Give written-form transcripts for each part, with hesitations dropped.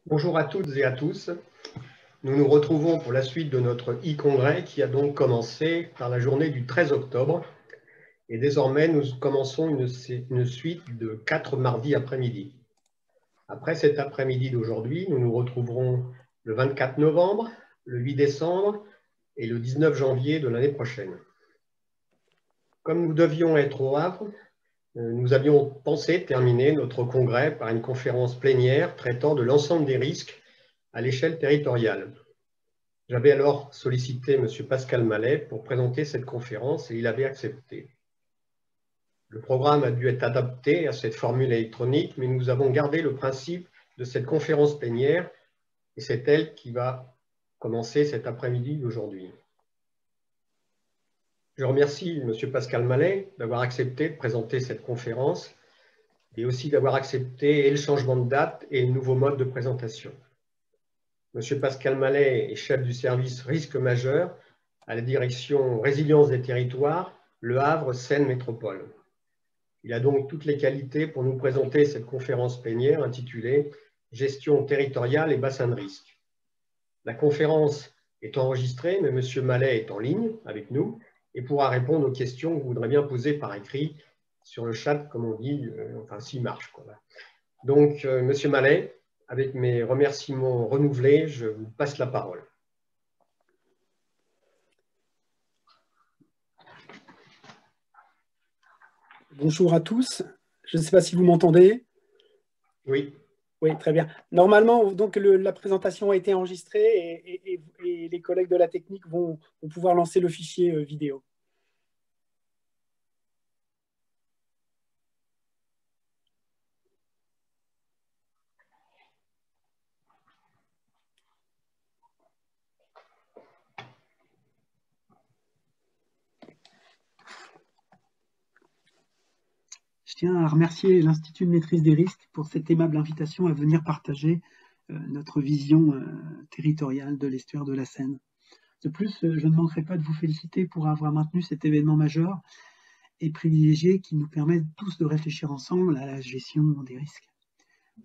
Bonjour à toutes et à tous. Nous nous retrouvons pour la suite de notre e-congrès qui a donc commencé par la journée du 13 octobre. Et désormais, nous commençons une suite de 4 mardis après-midi. Après cet après-midi d'aujourd'hui, nous nous retrouverons le 24 novembre, le 8 décembre et le 19 janvier de l'année prochaine. Comme nous devions être au Havre, nous avions pensé terminer notre congrès par une conférence plénière traitant de l'ensemble des risques à l'échelle territoriale. J'avais alors sollicité M. Pascal Mallet pour présenter cette conférence et il avait accepté. Le programme a dû être adapté à cette formule électronique, mais nous avons gardé le principe de cette conférence plénière et c'est elle qui va commencer cet après-midi d'aujourd'hui. Je remercie M. Pascal Mallet d'avoir accepté de présenter cette conférence et aussi d'avoir accepté le changement de date et le nouveau mode de présentation. M. Pascal Mallet est chef du service risque majeur à la direction résilience des territoires, Le Havre Seine Métropole. Il a donc toutes les qualités pour nous présenter cette conférence plénière intitulée Gestion territoriale et bassin de risque. La conférence est enregistrée, mais M. Mallet est en ligne avec nous et pourra répondre aux questions que vous voudrez bien poser par écrit sur le chat, comme on dit, enfin s'il marche, quoi. Donc, M. Mallet, avec mes remerciements renouvelés, je vous passe la parole. Bonjour à tous. Je ne sais pas si vous m'entendez. Oui. Oui, très bien. Normalement, donc, la présentation a été enregistrée et les collègues de la technique vont pouvoir lancer le fichier vidéo. Je tiens à remercier l'Institut de maîtrise des risques pour cette aimable invitation à venir partager notre vision territoriale de l'estuaire de la Seine. De plus, je ne manquerai pas de vous féliciter pour avoir maintenu cet événement majeur et privilégié qui nous permet tous de réfléchir ensemble à la gestion des risques.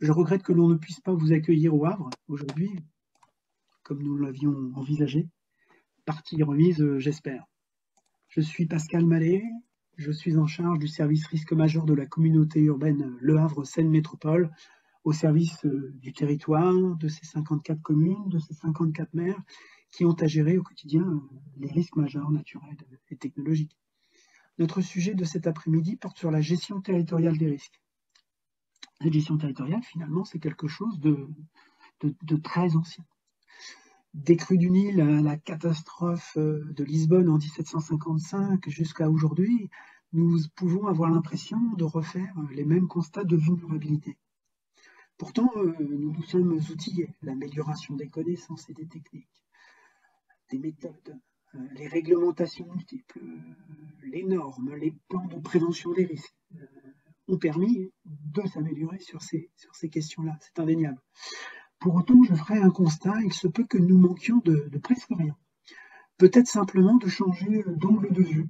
Je regrette que l'on ne puisse pas vous accueillir au Havre aujourd'hui, comme nous l'avions envisagé. Partie remise, j'espère. Je suis Pascal Mallet, je suis en charge du service risque majeur de la communauté urbaine Le Havre Seine Métropole, au service du territoire, de ces 54 communes, de ces 54 maires qui ont à gérer au quotidien les risques majeurs naturels et technologiques. Notre sujet de cet après-midi porte sur la gestion territoriale des risques. La gestion territoriale, finalement, c'est quelque chose de très ancien. Des crues du Nil à la catastrophe de Lisbonne en 1755 jusqu'à aujourd'hui, nous pouvons avoir l'impression de refaire les mêmes constats de vulnérabilité. Pourtant, nous nous sommes outillés, l'amélioration des connaissances et des techniques, des méthodes, les réglementations multiples, les normes, les plans de prévention des risques ont permis de s'améliorer sur ces questions-là, c'est indéniable. Pour autant, je ferai un constat, il se peut que nous manquions de presque rien. Peut-être simplement de changer d'angle de vue.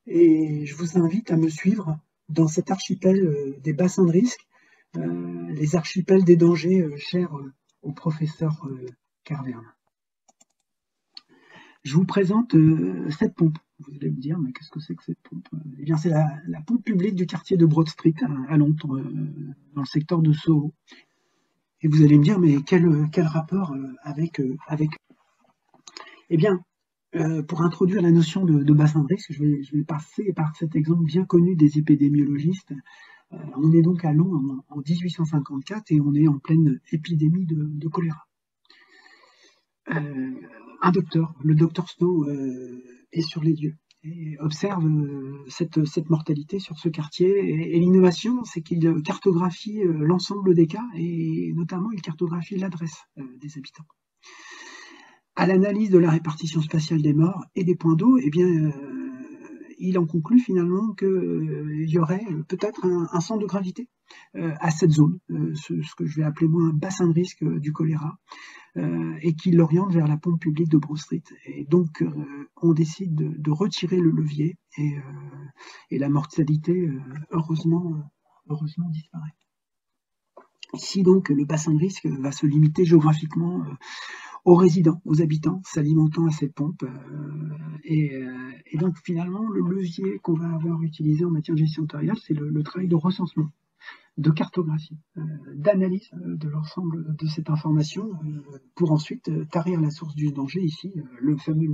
Et je vous invite à me suivre dans cet archipel des bassins de risque, les archipels des dangers chers au professeur Carverne. Je vous présente cette pompe. Vous allez me dire, mais qu'est-ce que c'est que cette pompe? Eh bien, c'est la pompe publique du quartier de Broad Street à Londres, dans le secteur de Soho. Et vous allez me dire, mais quel rapport avec... Eh bien, pour introduire la notion de bassin de risque, je vais passer par cet exemple bien connu des épidémiologistes. On est donc à Londres en 1854 et on est en pleine épidémie de choléra. Un docteur, le docteur Snow, est sur les lieux et observe cette mortalité sur ce quartier. Et l'innovation, c'est qu'il cartographie l'ensemble des cas et notamment il cartographie l'adresse des habitants. À l'analyse de la répartition spatiale des morts et des points d'eau, eh bien, il en conclut finalement qu'il y aurait peut-être un centre de gravité à cette zone, ce que je vais appeler moi un bassin de risque du choléra, et qui l'oriente vers la pompe publique de Broad Street. Et donc, on décide de retirer le levier et la mortalité, heureusement disparaît. Ici, donc, le bassin de risque va se limiter géographiquement aux résidents, aux habitants, s'alimentant à cette pompe. Et donc, finalement, le levier qu'on va avoir utilisé en matière de gestion territoriale, c'est le travail de recensement, de cartographie, d'analyse de l'ensemble de cette information pour ensuite tarir la source du danger, ici, le fameux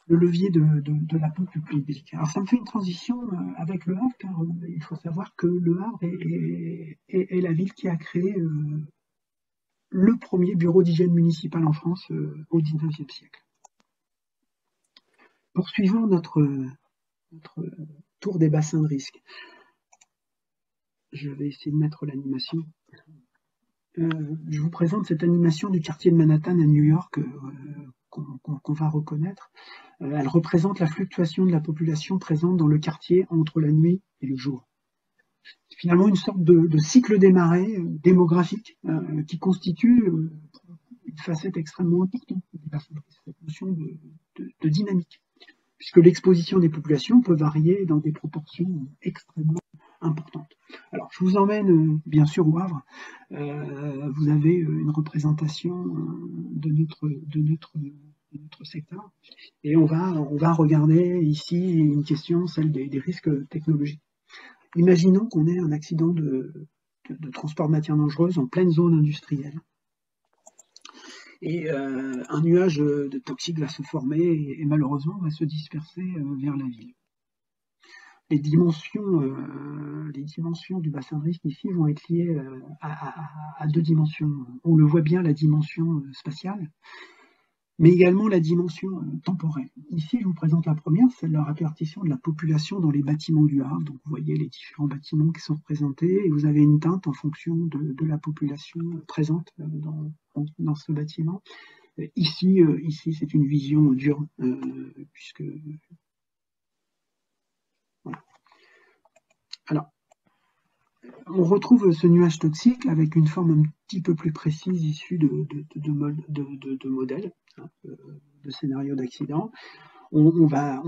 levier de la pompe publique. Alors ça me fait une transition avec Le Havre, car il faut savoir que Le Havre est la ville qui a créé le premier bureau d'hygiène municipale en France au XIXe siècle. Poursuivons notre tour des bassins de risque. Je vais essayer de mettre l'animation. Je vous présente cette animation du quartier de Manhattan à New York qu'on va reconnaître. Elle représente la fluctuation de la population présente dans le quartier entre la nuit et le jour. C'est finalement une sorte de cycle des marées démographique qui constitue une facette extrêmement importante des bassins de risque, cette notion de dynamique, puisque l'exposition des populations peut varier dans des proportions extrêmement importantes. Alors, je vous emmène bien sûr au Havre. Vous avez une représentation de notre secteur, et on va regarder ici une question, celle des risques technologiques. Imaginons qu'on ait un accident de transport de matières dangereuses en pleine zone industrielle. Et un nuage de toxiques va se former et malheureusement va se disperser vers la ville. Les dimensions du bassin de risque ici vont être liées à deux dimensions. On le voit bien, la dimension spatiale, mais également la dimension temporelle. Ici, je vous présente la première, c'est la répartition de la population dans les bâtiments du Havre. Donc, vous voyez les différents bâtiments qui sont représentés et vous avez une teinte en fonction de la population présente dans ce bâtiment. Ici, c'est une vision dure, puisque... Voilà. Alors, on retrouve ce nuage toxique avec une forme un petit peu plus précise issue de modèles, de scénarios d'accident. On va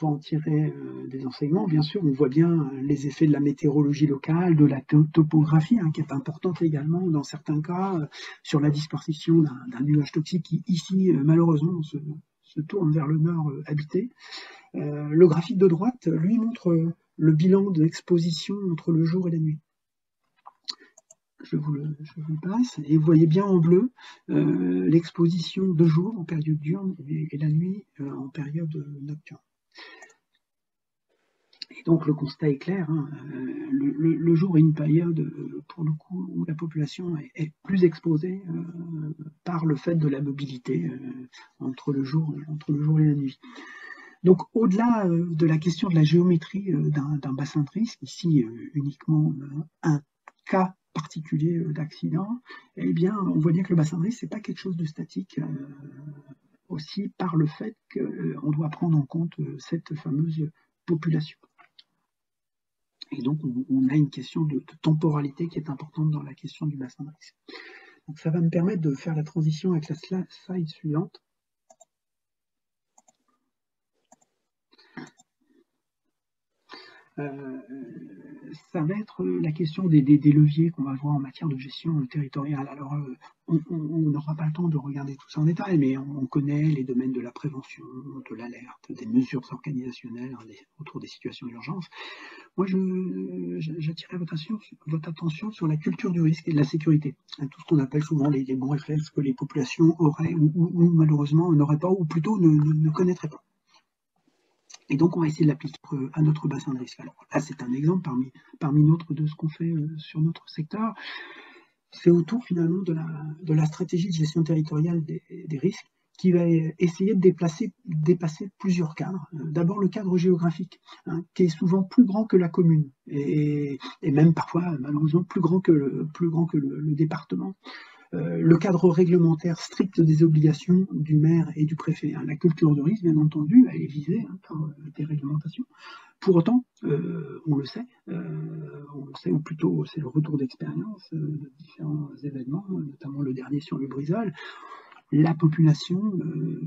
en tirer des enseignements. Bien sûr, on voit bien les effets de la météorologie locale, de la topographie, qui est importante également dans certains cas, sur la dispersion d'un nuage toxique qui, ici, malheureusement, se tourne vers le nord habité. Le graphique de droite, lui, montre le bilan d'exposition entre le jour et la nuit. Je vous le passe, et vous voyez bien en bleu l'exposition de jour en période diurne et la nuit en période nocturne. Et donc le constat est clair, le jour est une période pour le coup où la population est plus exposée par le fait de la mobilité entre le jour et la nuit. Donc au-delà de la question de la géométrie d'un bassin de risque, ici uniquement un cas particulier d'accident, eh bien on voit bien que le bassin de risque, c'est pas quelque chose de statique, aussi par le fait qu'on doit prendre en compte cette fameuse population. Et donc on a une question de temporalité qui est importante dans la question du bassin de risque. Donc ça va me permettre de faire la transition avec la slide suivante. Ça va être la question des leviers qu'on va voir en matière de gestion territoriale. Alors, on n'aura pas le temps de regarder tout ça en détail, mais on connaît les domaines de la prévention, de l'alerte, des mesures organisationnelles autour des situations d'urgence. Moi, j'attirerai votre attention sur la culture du risque et de la sécurité. Tout ce qu'on appelle souvent les bons réflexes que les populations auraient ou malheureusement n'auraient pas, ou plutôt ne connaîtraient pas. Et donc, on va essayer de l'appliquer à notre bassin de risque. Alors là, c'est un exemple parmi d'autres de ce qu'on fait sur notre secteur. C'est autour finalement de la stratégie de gestion territoriale des risques qui va essayer de dépasser plusieurs cadres. D'abord, le cadre géographique, qui est souvent plus grand que la commune, et même parfois, malheureusement, plus grand que le département. Le cadre réglementaire strict des obligations du maire et du préfet. La culture de risque, bien entendu, elle est visée par des réglementations. Pour autant, on le sait, ou plutôt c'est le retour d'expérience de différents événements, notamment le dernier sur le Brisol, la population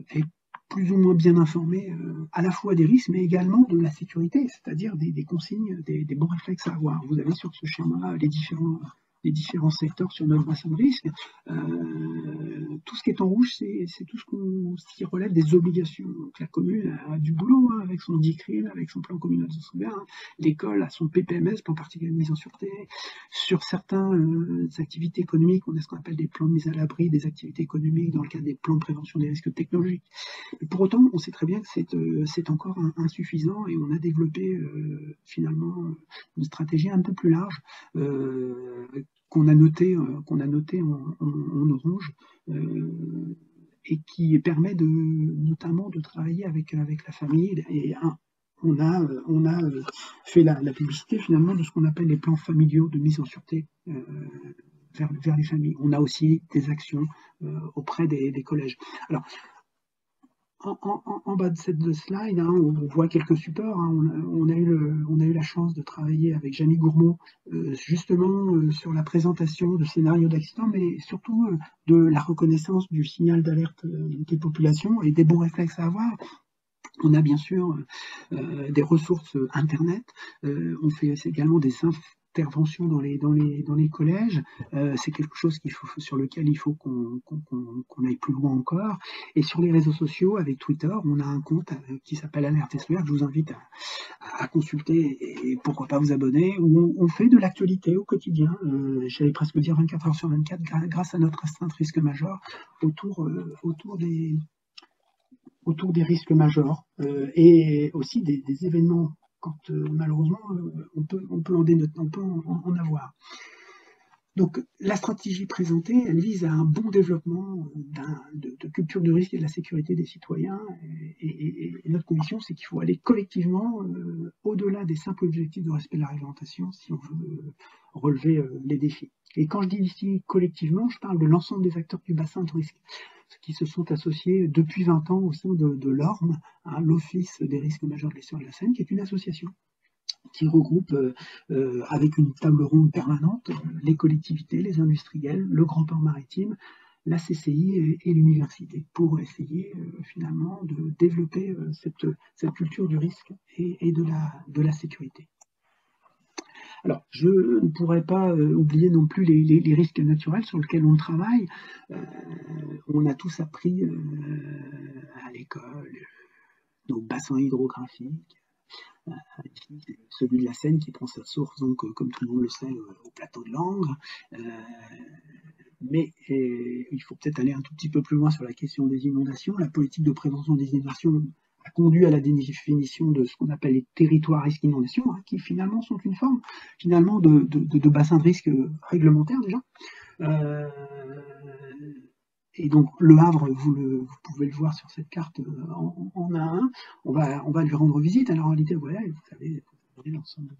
est plus ou moins bien informés à la fois des risques, mais également de la sécurité, c'est-à-dire des consignes, des bons réflexes à avoir. Vous avez sur ce schéma les différents secteurs sur notre bassin de risque. Tout ce qui est en rouge, c'est tout ce qui relève des obligations. Donc la commune a du boulot avec son DICRIL, avec son plan communal de sauvegarde. L'école a son PPMS, plan particulier de mise en sûreté. Sur certaines activités économiques, on a ce qu'on appelle des plans de mise à l'abri des activités économiques dans le cadre des plans de prévention des risques technologiques. Mais pour autant, on sait très bien que c'est encore insuffisant et on a développé finalement une stratégie un peu plus large qu'on a noté en orange et qui permet notamment de travailler avec la famille. Et on a fait la publicité finalement de ce qu'on appelle les plans familiaux de mise en sûreté vers les familles. On a aussi des actions auprès des collèges. Alors, en bas de cette slide, on voit quelques supports. On a eu la chance de travailler avec Jamie Gourmaud justement sur la présentation de scénarios d'accident, mais surtout de la reconnaissance du signal d'alerte des populations et des bons réflexes à avoir. On a bien sûr des ressources Internet. On fait également des interventions dans les collèges. C'est quelque chose sur lequel il faut qu'on aille plus loin encore. Et sur les réseaux sociaux, avec Twitter, on a un compte qui s'appelle Alerte SOR, que je vous invite à consulter et pourquoi pas vous abonner, où on fait de l'actualité au quotidien, j'allais presque dire 24 heures sur 24, grâce à notre astreinte risque majeur autour des risques majeurs et aussi des événements quand malheureusement on peut en avoir. Donc la stratégie présentée, elle vise à un bon développement de culture de risque et de la sécurité des citoyens. Et notre conviction, c'est qu'il faut aller collectivement au-delà des simples objectifs de respect de la réglementation si on veut relever les défis. Et quand je dis ici collectivement, je parle de l'ensemble des acteurs du bassin de risque, qui se sont associés depuis 20 ans au sein de l'ORM, l'Office des risques majeurs de l'estuaire de la Seine, qui est une association qui regroupe avec une table ronde permanente les collectivités, les industriels, le grand port maritime, la CCI et l'université, pour essayer finalement de développer cette culture du risque et de la sécurité. Alors, je ne pourrais pas oublier non plus les risques naturels sur lesquels on travaille. On a tous appris à l'école nos bassins hydrographiques, celui de la Seine qui prend sa source, donc, comme tout le monde le sait, au plateau de Langres. Mais il faut peut-être aller un tout petit peu plus loin sur la question des inondations. La politique de prévention des inondations a conduit à la définition de ce qu'on appelle les territoires risques inondation, qui finalement sont une forme finalement de bassin de risque réglementaire déjà. Et donc le Havre, vous pouvez le voir sur cette carte en A1, on va lui rendre visite. Alors en réalité, voilà, vous avez l'ensemble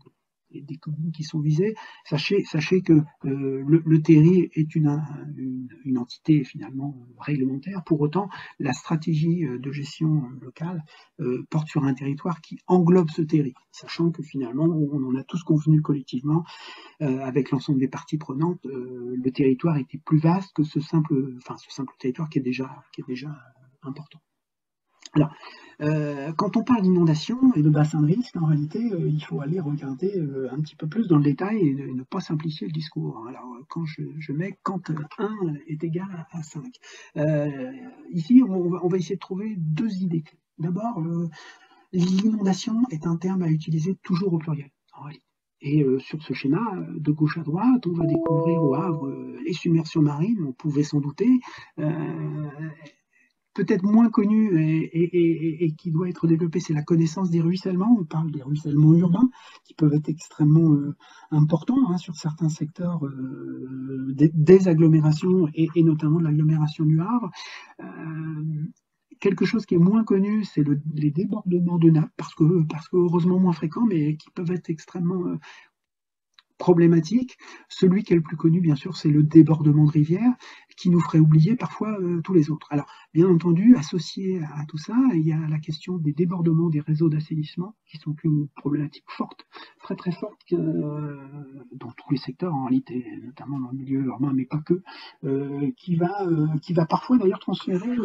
des communes qui sont visées. Sachez que le TERI est une entité finalement réglementaire. Pour autant, la stratégie de gestion locale porte sur un territoire qui englobe ce TERI, sachant que finalement, on en a tous convenu collectivement avec l'ensemble des parties prenantes, le territoire était plus vaste que ce simple territoire qui est déjà important. Alors, quand on parle d'inondation et de bassin de risque, en réalité, il faut aller regarder un petit peu plus dans le détail et ne pas simplifier le discours. Alors, quand je mets quand 1 est égal à 5. Ici, on va essayer de trouver deux idées. D'abord, l'inondation est un terme à utiliser toujours au pluriel, en réalité. Et sur ce schéma, de gauche à droite, on va découvrir au Havre les submersions marines, on pouvait s'en douter, peut-être moins connu et qui doit être développé, c'est la connaissance des ruissellements. On parle des ruissellements urbains qui peuvent être extrêmement importants sur certains secteurs des agglomérations et notamment de l'agglomération du Havre. Quelque chose qui est moins connu, c'est les débordements de nappes, parce que heureusement moins fréquents, mais qui peuvent être extrêmement problématiques. Celui qui est le plus connu, bien sûr, c'est le débordement de rivière, qui nous ferait oublier parfois tous les autres. Alors, bien entendu, associé à tout ça, il y a la question des débordements des réseaux d'assainissement, qui sont une problématique forte, très très forte, dans tous les secteurs en réalité, notamment dans le milieu urbain, mais pas que, qui va parfois d'ailleurs transférer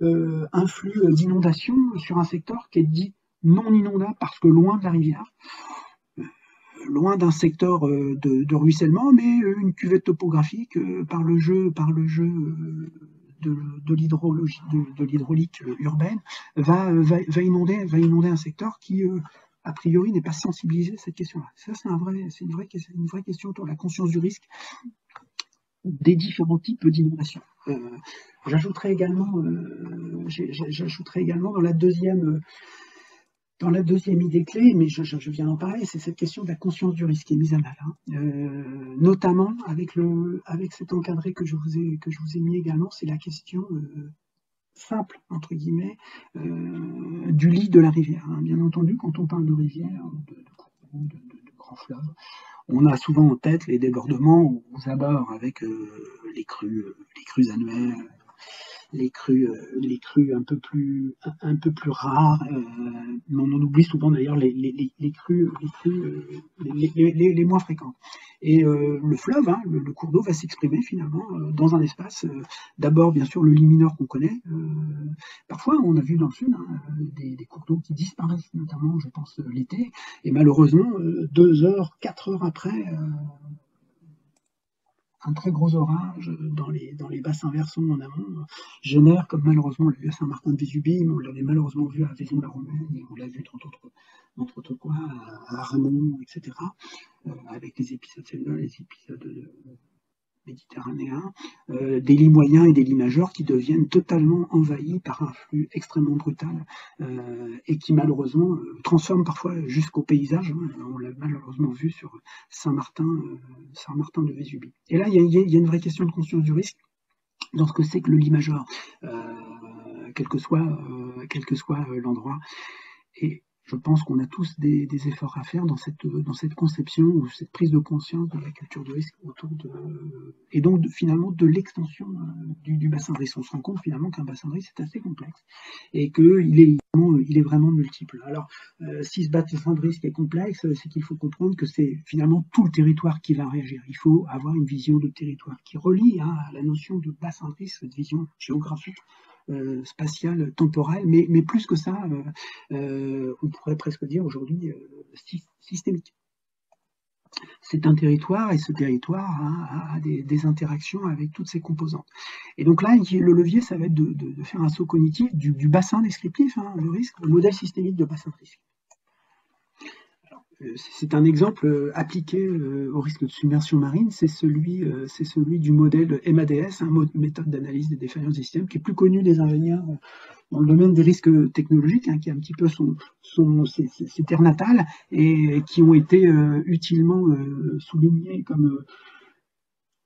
un flux d'inondation sur un secteur qui est dit non inondable parce que loin de la rivière, loin d'un secteur de ruissellement, mais une cuvette topographique par le jeu de l'hydraulique urbaine va inonder un secteur qui a priori n'est pas sensibilisé à cette question-là. Ça, c'est une vraie question sur la conscience du risque des différents types d'inondation. J'ajouterai également dans la deuxième idée clé, mais je viens d'en parler, c'est cette question de la conscience du risque qui est mise à mal, notamment avec cet encadré que je vous ai mis également, c'est la question simple entre guillemets du lit de la rivière. Bien entendu, quand on parle de rivière, de grands fleuves, on a souvent en tête les débordements aux abords avec les crues annuelles, les crues un peu plus rares, mais on en oublie souvent d'ailleurs les crues les moins fréquentes. Et le fleuve, le cours d'eau va s'exprimer finalement dans un espace, d'abord bien sûr le lit mineur qu'on connaît, parfois on a vu dans le sud des cours d'eau qui disparaissent, notamment je pense l'été, et malheureusement 2 heures, 4 heures après, un très gros orage dans les bassins versants en amont génère, comme malheureusement on l'a vu à Saint-Martin-de-Vésubie, mais on l'avait malheureusement vu à Vaison-la-Romaine, et on l'a vu entre autres quoi, à Ramon, etc., avec les épisodes méditerranéens, des lits moyens et des lits majeurs qui deviennent totalement envahis par un flux extrêmement brutal et qui malheureusement transforment parfois jusqu'au paysage. On l'a malheureusement vu sur Saint-Martin de Vésubie. Et là, il y a une vraie question de conscience du risque dans ce que c'est que le lit majeur, quel que soit l'endroit. Et je pense qu'on a tous des efforts à faire dans cette conception ou cette prise de conscience de la culture du risque et donc finalement de l'extension du bassin de risque. On se rend compte finalement qu'un bassin de risque est assez complexe et qu'il est vraiment multiple. Alors, si ce bassin de risque est complexe, c'est qu'il faut comprendre que c'est finalement tout le territoire qui va réagir. Il faut avoir une vision de territoire qui relie à la notion de bassin de risque, cette vision géographique, spatiale, temporelle, mais plus que ça, on pourrait presque dire aujourd'hui systémique. C'est un territoire et ce territoire a des interactions avec toutes ses composantes. Et donc là, le levier, ça va être de faire un saut cognitif du bassin descriptif, le risque, au modèle systémique de bassin de risque. C'est un exemple appliqué au risque de submersion marine, c'est celui du modèle MADS, méthode d'analyse des défaillances des systèmes, qui est plus connu des ingénieurs dans le domaine des risques technologiques, qui est un petit peu ses terres natales, et qui ont été utilement soulignés comme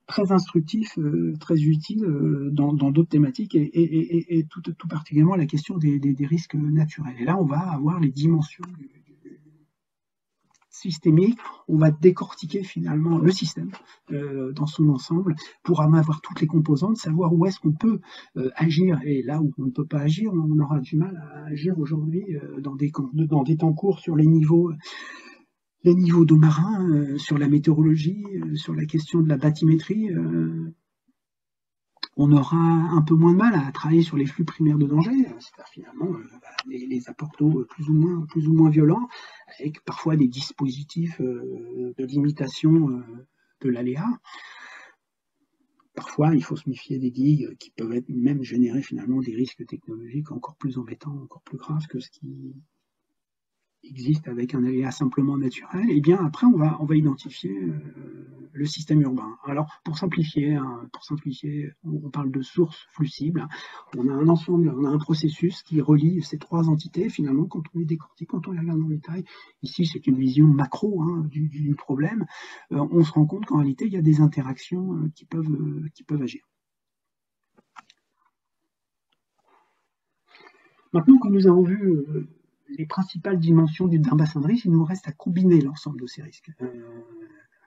très instructifs, très utiles dans d'autres thématiques, et tout particulièrement la question des risques naturels. Et là, on va avoir les dimensions systémique, on va décortiquer finalement le système dans son ensemble pour en avoir toutes les composantes, savoir où est-ce qu'on peut agir, et là où on ne peut pas agir, on aura du mal à agir aujourd'hui dans des temps courts sur les niveaux d'eau marin, sur la météorologie, sur la question de la bathymétrie. On aura un peu moins de mal à travailler sur les flux primaires de danger, c'est-à-dire finalement les apports d'eau plus ou moins violents, avec parfois des dispositifs de limitation de l'aléa. Parfois, il faut se méfier des digues qui peuvent même générer finalement des risques technologiques encore plus embêtants, encore plus graves que ce qui existe avec un aléa simplement naturel. Et bien après, on va identifier le système urbain. Alors, pour simplifier, on parle de source flux cible. On a un ensemble, on a un processus qui relie ces 3 entités. Finalement, quand on les décortique, quand on les regarde dans le détail, ici c'est une vision macro du problème, on se rend compte qu'en réalité, il y a des interactions qui peuvent agir. Maintenant que nous avons vu les principales dimensions d'un bassin de risque, il nous reste à combiner l'ensemble de ces risques.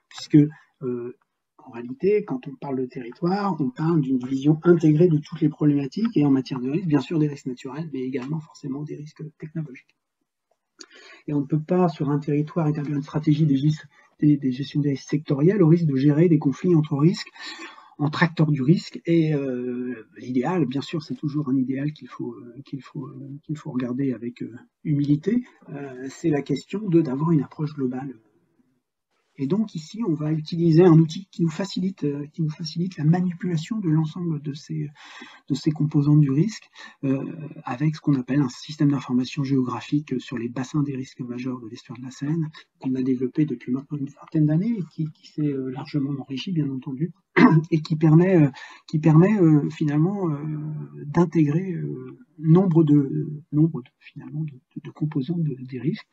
Puisque, en réalité, quand on parle de territoire, on parle d'une vision intégrée de toutes les problématiques et en matière de risque, bien sûr des risques naturels, mais également forcément des risques technologiques. Et on ne peut pas, sur un territoire, établir une stratégie des gestions des risques sectorielles au risque de gérer des conflits entre risques, entre acteurs du risque. Et l'idéal, bien sûr, c'est toujours un idéal qu'il faut regarder avec humilité, c'est la question d'avoir une approche globale. Et donc ici, on va utiliser un outil qui nous facilite la manipulation de l'ensemble de ces composantes du risque, avec ce qu'on appelle un système d'information géographique sur les bassins des risques majeurs de l'estuaire de la Seine, qu'on a développé depuis maintenant une vingtaine d'années et qui s'est largement enrichi, bien entendu, et qui permet finalement d'intégrer nombre de composantes des risques,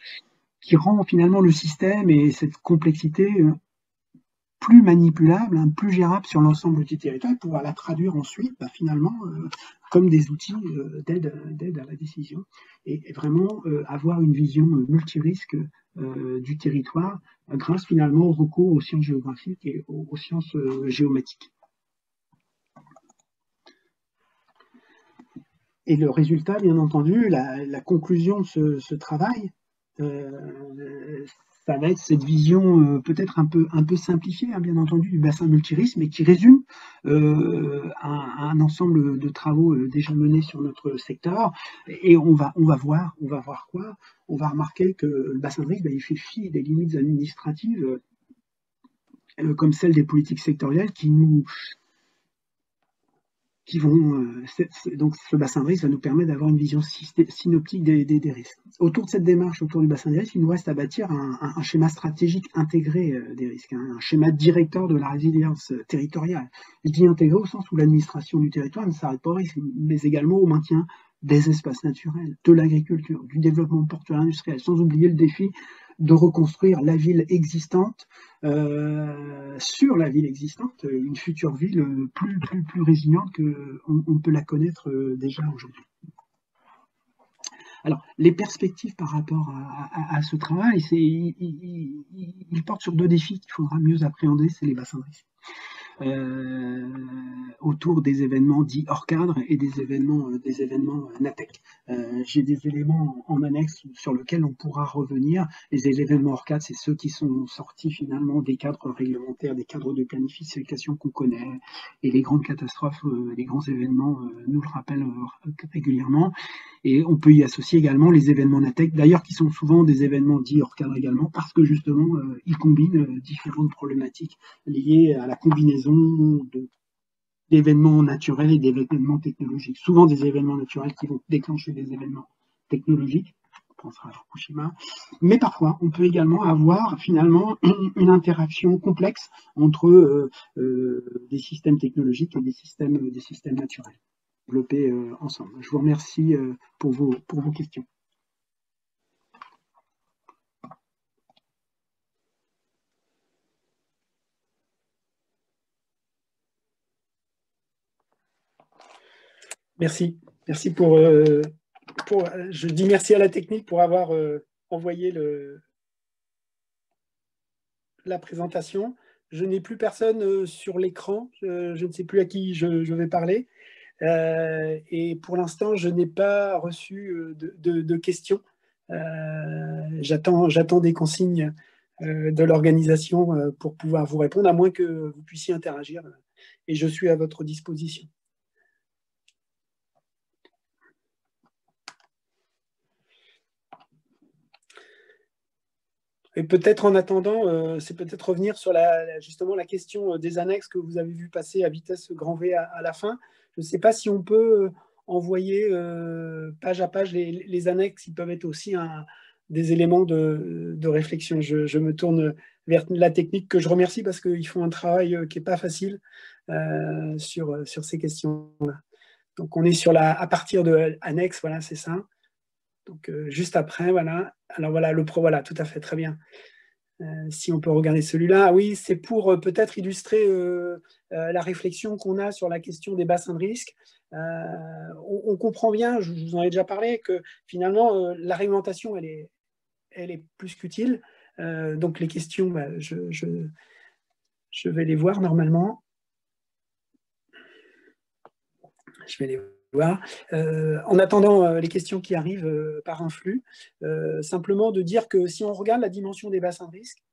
qui rend finalement le système et cette complexité plus manipulable, plus gérable sur l'ensemble du territoire, et pouvoir la traduire ensuite finalement comme des outils d'aide à la décision, et vraiment avoir une vision multirisque du territoire grâce finalement au recours aux sciences géographiques et aux sciences géométriques. Et le résultat, bien entendu, la conclusion de ce travail, ça va être cette vision peut-être un peu simplifiée, bien entendu, du bassin multirisque, mais qui résume un ensemble de travaux déjà menés sur notre secteur. Et on va voir quoi? On va remarquer que le bassin de risque, il fait fi des limites administratives comme celles des politiques sectorielles donc ce bassin de risque va nous permettre d'avoir une vision synoptique des risques. Autour de cette démarche, autour du bassin des risques, il nous reste à bâtir un schéma stratégique intégré des risques, un schéma directeur de la résilience territoriale. Je dis intégré au sens où l'administration du territoire ne s'arrête pas au risque, mais également au maintien des espaces naturels, de l'agriculture, du développement portuaire industriel, sans oublier le défi de reconstruire la ville existante sur la ville existante, une future ville plus résiliente qu'on peut la connaître déjà aujourd'hui. Alors, les perspectives par rapport à ce travail, il porte sur deux défis qu'il faudra mieux appréhender, c'est les bassins de risque. Autour des événements dits hors cadre et des événements NATEC. J'ai des éléments en annexe sur lesquels on pourra revenir. Les événements hors cadre, c'est ceux qui sont sortis finalement des cadres réglementaires, des cadres de planification qu'on connaît, et les grandes catastrophes, les grands événements nous le rappellent régulièrement. Et on peut y associer également les événements NATEC, d'ailleurs qui sont souvent des événements dits hors cadre également, parce que justement, ils combinent différentes problématiques liées à la combinaison d'événements naturels et d'événements technologiques. Souvent des événements naturels qui vont déclencher des événements technologiques, on pensera à Fukushima, mais parfois on peut également avoir finalement une interaction complexe entre des systèmes technologiques et des systèmes naturels développer ensemble. Je vous remercie pour vos questions. Merci. Merci je dis merci à la technique pour avoir envoyé la présentation. Je n'ai plus personne sur l'écran. Je ne sais plus à qui je vais parler. Et pour l'instant, je n'ai pas reçu de questions. J'attends des consignes de l'organisation pour pouvoir vous répondre, à moins que vous puissiez interagir. Et je suis à votre disposition. Et peut-être en attendant, c'est peut-être revenir sur justement la question des annexes que vous avez vu passer à vitesse grand V à la fin. Je ne sais pas si on peut envoyer page à page les annexes, ils peuvent être aussi des éléments de réflexion. Je me tourne vers la technique que je remercie parce qu'ils font un travail qui n'est pas facile sur ces questions-là. Donc on est sur à partir de annexe, voilà, c'est ça. Donc juste après, voilà. Alors voilà, voilà, tout à fait, très bien. Si on peut regarder celui-là, oui, c'est pour peut-être illustrer la réflexion qu'on a sur la question des bassins de risque. On comprend bien, je vous en ai déjà parlé, que finalement, la réglementation, elle est plus qu'utile. Donc les questions, Je vais les voir normalement. Je vais les voir. En attendant les questions qui arrivent par un flux, simplement de dire que si on regarde la dimension des bassins de risque,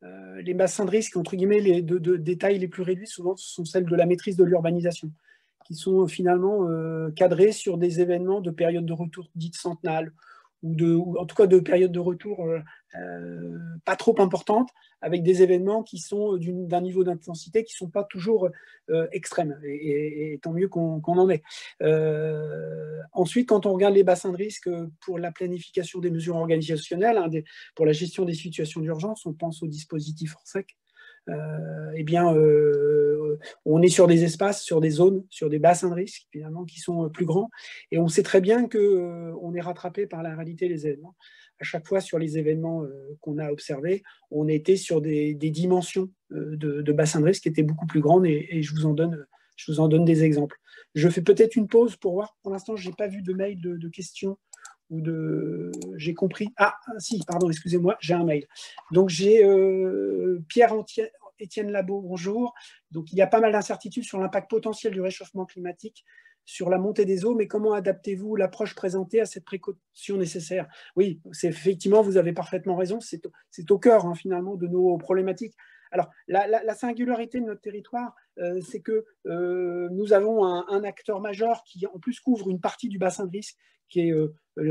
les bassins de risque, entre guillemets, des tailles les plus réduites, souvent, ce sont celles de la maîtrise de l'urbanisation, qui sont finalement cadrées sur des événements de période de retour dite centennale, ou en tout cas de périodes de retour pas trop importantes, avec des événements qui sont d'un niveau d'intensité qui ne sont pas toujours extrêmes, et tant mieux qu'on en ait. Ensuite, quand on regarde les bassins de risque pour la planification des mesures organisationnelles, pour la gestion des situations d'urgence, on pense au dispositif Orsec. Eh bien, on est sur des espaces, sur des zones, sur des bassins de risque finalement qui sont plus grands, et on sait très bien qu'on est rattrapé par la réalité des événements. À chaque fois sur les événements qu'on a observés, on était sur des dimensions de bassins de risque qui étaient beaucoup plus grandes, et je vous en donne des exemples. Je fais peut-être une pause pour voir. Pour l'instant, je n'ai pas vu de mail de questions. J'ai compris. Ah, si, pardon, excusez-moi, j'ai un mail. Donc, j'ai Pierre-Étienne Labo, bonjour. Donc, il y a pas mal d'incertitudes sur l'impact potentiel du réchauffement climatique sur la montée des eaux, mais comment adaptez-vous l'approche présentée à cette précaution nécessaire? Oui, effectivement, vous avez parfaitement raison, c'est au cœur, hein, finalement, de nos problématiques. Alors, la singularité de notre territoire, c'est que nous avons un acteur majeur qui, en plus, couvre une partie du bassin de risque qui est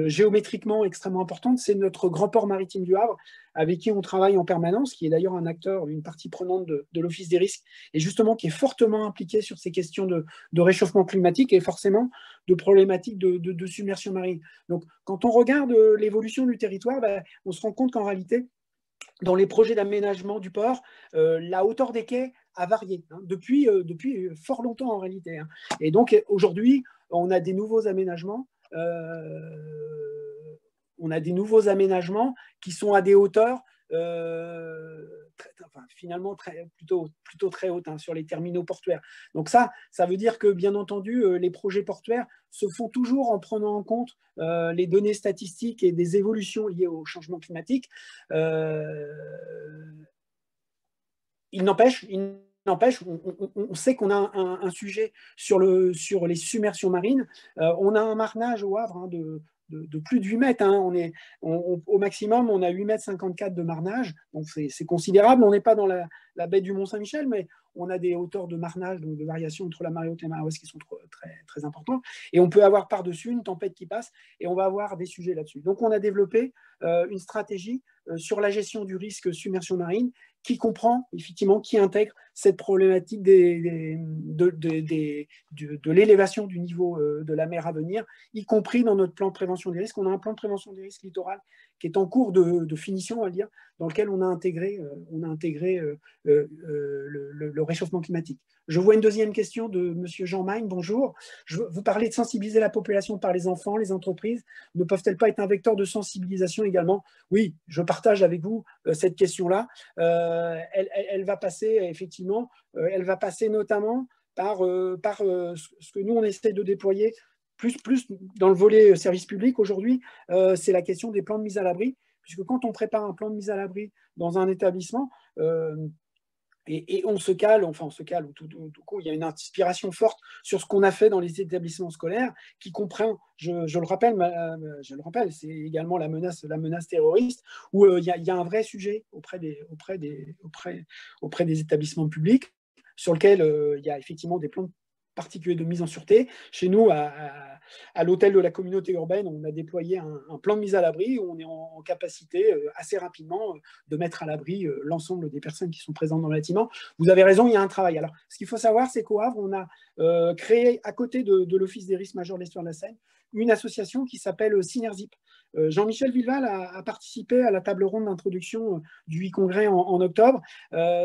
géométriquement extrêmement importante. C'est notre grand port maritime du Havre, avec qui on travaille en permanence, qui est d'ailleurs un acteur, une partie prenante de l'Office des risques, et justement qui est fortement impliqué sur ces questions de réchauffement climatique et forcément de problématiques de submersion marine. Donc, quand on regarde l'évolution du territoire, on se rend compte qu'en réalité, dans les projets d'aménagement du port, la hauteur des quais a varié depuis fort longtemps en réalité. Et donc aujourd'hui, on a des nouveaux aménagements. Qui sont à des hauteurs finalement plutôt très hautes sur les terminaux portuaires. Donc ça veut dire que, bien entendu, les projets portuaires se font toujours en prenant en compte les données statistiques et des évolutions liées au changement climatique. Il n'empêche, on sait qu'on a un sujet sur les submersions marines. On a un marnage au Havre de plus de 8 mètres. Au maximum, on a 8,54 mètres de marnage. Donc, c'est considérable. On n'est pas dans la baie du Mont-Saint-Michel, mais on a des hauteurs de marnage, donc de variation entre la marée haute et la marée basse qui sont très, très importantes. Et on peut avoir par-dessus une tempête qui passe, et on va avoir des sujets là-dessus. Donc, on a développé une stratégie sur la gestion du risque submersion marine qui comprend, effectivement, qui intègre cette problématique de l'élévation du niveau de la mer à venir, y compris dans notre plan de prévention des risques. On a un plan de prévention des risques littoral qui est en cours de finition, on va dire, dans lequel on a intégré le réchauffement climatique. Je vois une deuxième question de M. Jean Magne. Bonjour. Vous parlez de sensibiliser la population par les enfants, les entreprises. Ne peuvent-elles pas être un vecteur de sensibilisation également? Oui, je partage avec vous cette question-là. Elle va passer, effectivement, elle va passer notamment par ce que nous, on essaie de déployer plus dans le volet service public aujourd'hui, c'est la question des plans de mise à l'abri, puisque quand on prépare un plan de mise à l'abri dans un établissement, et on se cale, ou tout coup, il y a une inspiration forte sur ce qu'on a fait dans les établissements scolaires, qui comprend, je le rappelle, c'est également la menace terroriste, où il y a un vrai sujet auprès des établissements publics, sur lequel il y a effectivement des plans particulier de mise en sûreté. Chez nous, à l'hôtel de la communauté urbaine, on a déployé un plan de mise à l'abri où on est en capacité assez rapidement de mettre à l'abri l'ensemble des personnes qui sont présentes dans le bâtiment. Vous avez raison, il y a un travail. Alors, ce qu'il faut savoir, c'est qu'au Havre, on a créé, à côté de l'Office des risques majeurs de l'estuaire de la Seine, une association qui s'appelle Synerzip. Jean-Michel Villeval a participé à la table ronde d'introduction du 8 congrès en octobre.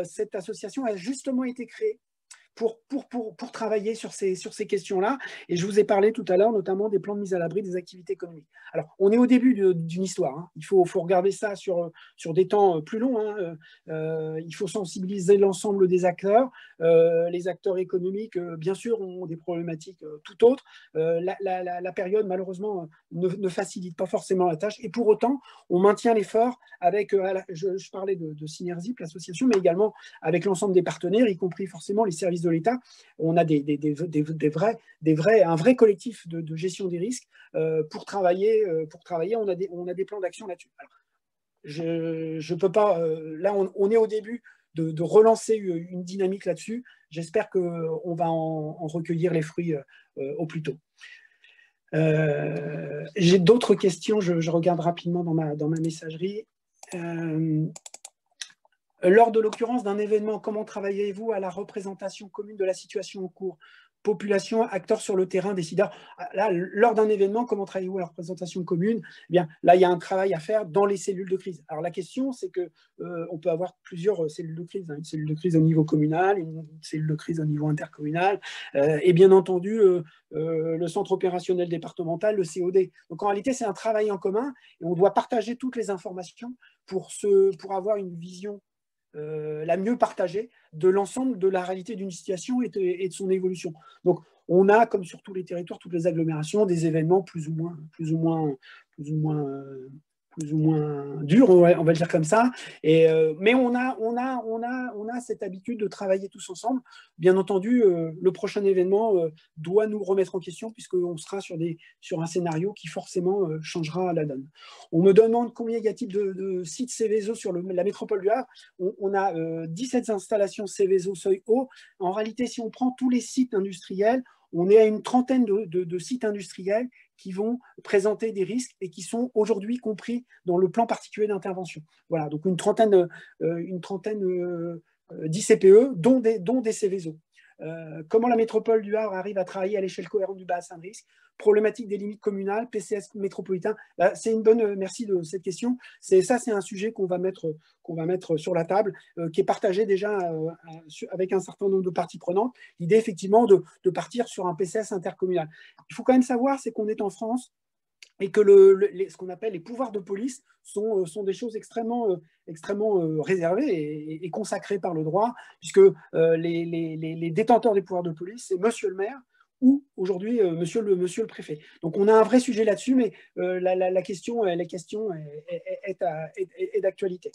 Cette association a justement été créée pour travailler sur ces questions-là. Et je vous ai parlé tout à l'heure notamment des plans de mise à l'abri des activités économiques. Alors, on est au début d'une histoire. Hein. Il faut regarder ça sur des temps plus longs. Hein. Il faut sensibiliser l'ensemble des acteurs. Les acteurs économiques, bien sûr, ont des problématiques tout autres. La période, malheureusement, ne facilite pas forcément la tâche. Et pour autant, on maintient l'effort avec, je parlais de Synerzip, l'association, mais également avec l'ensemble des partenaires, y compris forcément les services de l'État. On a un vrai collectif de gestion des risques pour travailler. On a des plans d'action là-dessus. Je peux pas. Là, on est au début de relancer une dynamique là-dessus. J'espère qu'on va en recueillir les fruits au plus tôt. J'ai d'autres questions. Je regarde rapidement dans ma messagerie. Lors de l'occurrence d'un événement, comment travaillez-vous à la représentation commune de la situation en cours? Population, acteurs sur le terrain, décideurs. Là, lors d'un événement, comment travaillez-vous à la représentation commune? Eh bien, là, il y a un travail à faire dans les cellules de crise. Alors, la question, c'est qu'on peut avoir plusieurs cellules de crise. Hein. Une cellule de crise au niveau communal, une cellule de crise au niveau intercommunal, et bien entendu, le centre opérationnel départemental, le COD. Donc, en réalité, c'est un travail en commun et on doit partager toutes les informations pour avoir une vision la mieux partagée de l'ensemble de la réalité d'une situation et de son évolution. Donc, on a, comme sur tous les territoires, toutes les agglomérations, des événements plus ou moins durs, on va le dire comme ça. Mais on a cette habitude de travailler tous ensemble. Bien entendu, le prochain événement doit nous remettre en question puisqu'on sera sur un scénario qui forcément changera la donne. On me demande combien y a-t-il de sites Céveso sur la métropole du Havre. On a 17 installations Céveso seuil haut. En réalité, si on prend tous les sites industriels, on est à une trentaine de sites industriels qui vont présenter des risques et qui sont aujourd'hui compris dans le plan particulier d'intervention. Voilà, donc une trentaine d'ICPE, dont des Céveso. Comment la métropole du Havre arrive à travailler à l'échelle cohérente du bassin de risque? Problématique des limites communales, PCS métropolitain. C'est une bonne, merci de cette question. C'est un sujet qu'on va mettre sur la table, qui est partagé déjà avec un certain nombre de parties prenantes. L'idée, effectivement, de partir sur un PCS intercommunal. Il faut quand même savoir, c'est qu'on est en France et que ce qu'on appelle les pouvoirs de police sont des choses extrêmement réservées et consacrées par le droit, puisque les détenteurs des pouvoirs de police, c'est monsieur le maire ou aujourd'hui monsieur le préfet. Donc on a un vrai sujet là-dessus, mais la question est d'actualité.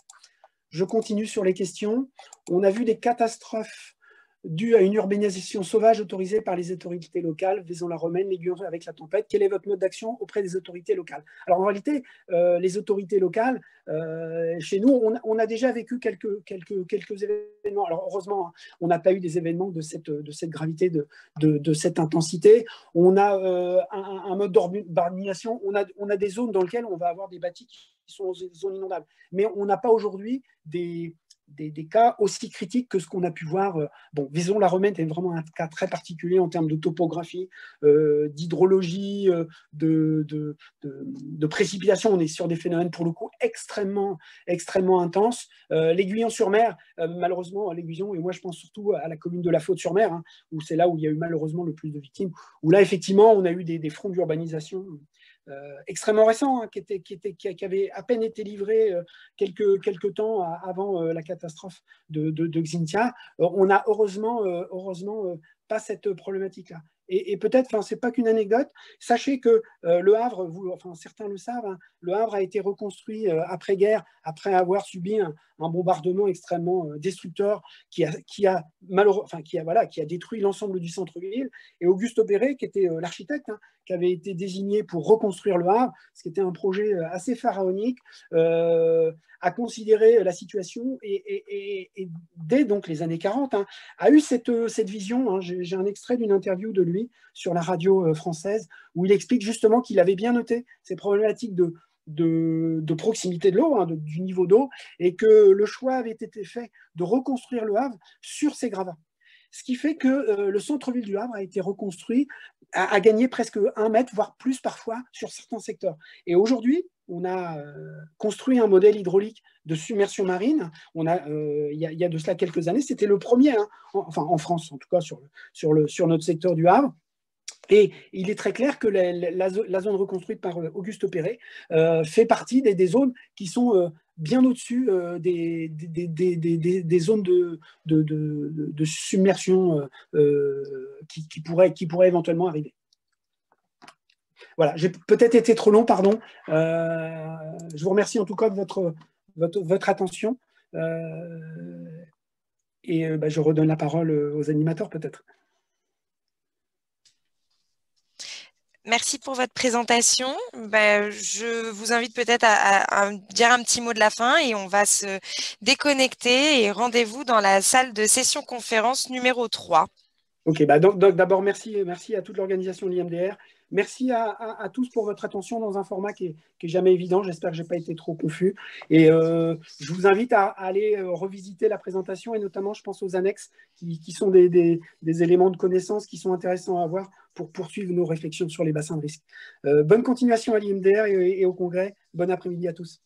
Je continue sur les questions. On a vu des catastrophes dû à une urbanisation sauvage autorisée par les autorités locales, Vaison-la-Romaine, l'Aiguillon avec la tempête. Quel est votre mode d'action auprès des autorités locales? Alors en réalité, les autorités locales, chez nous, on a déjà vécu quelques événements. Alors heureusement, hein, on n'a pas eu des événements de cette gravité, de cette intensité. On a un mode d'urbanisation, on a des zones dans lesquelles on va avoir des bâtis qui sont zones inondables. Mais on n'a pas aujourd'hui des cas aussi critiques que ce qu'on a pu voir. Bon, Vaison-la-Romaine est vraiment un cas très particulier en termes de topographie, d'hydrologie, de précipitation. On est sur des phénomènes, pour le coup, extrêmement intenses. L'Aiguillon-sur-Mer, malheureusement, l'Aiguillon, et moi je pense surtout à la commune de La Faute-sur-Mer, hein, où c'est là où il y a eu malheureusement le plus de victimes, où là, effectivement, on a eu des fronts d'urbanisation extrêmement récent, hein, qui avait à peine été livré quelques temps avant la catastrophe de Xintia. On n'a heureusement pas cette problématique-là. Et peut-être, c'est pas qu'une anecdote, sachez que le Havre, certains le savent, hein, le Havre a été reconstruit après-guerre, après avoir subi un bombardement extrêmement destructeur qui a détruit l'ensemble du centre-ville. Et Auguste Aubéré, qui était l'architecte, hein, qui avait été désigné pour reconstruire le Havre, ce qui était un projet assez pharaonique, a considéré la situation et dès donc les années 40, hein, a eu cette vision. Hein, j'ai un extrait d'une interview de lui sur la radio française où il explique justement qu'il avait bien noté ces problématiques de proximité de l'eau, hein, du niveau d'eau, et que le choix avait été fait de reconstruire le Havre sur ces gravats. Ce qui fait que le centre-ville du Havre a été reconstruit, a gagné presque 1 mètre, voire plus parfois, sur certains secteurs. Et aujourd'hui, on a construit un modèle hydraulique de submersion marine. Il y a de cela quelques années, c'était le premier, hein, en France, en tout cas sur notre secteur du Havre. Et il est très clair que la zone reconstruite par Auguste Perret fait partie des zones qui sont bien au-dessus des zones de submersion qui pourraient éventuellement arriver. Voilà, j'ai peut-être été trop long, pardon. Je vous remercie en tout cas de votre attention. Et je redonne la parole aux animateurs peut-être. Merci pour votre présentation. Je vous invite peut-être à dire un petit mot de la fin et on va se déconnecter et rendez-vous dans la salle de session conférence numéro 3. Ok, donc d'abord merci à toute l'organisation de l'IMDR. Merci à tous pour votre attention dans un format qui est jamais évident. J'espère que je n'ai pas été trop confus. Et je vous invite à aller revisiter la présentation et notamment, je pense aux annexes qui sont des éléments de connaissance qui sont intéressants à avoir pour poursuivre nos réflexions sur les bassins de risque. Bonne continuation à l'IMDR et au Congrès. Bon après-midi à tous.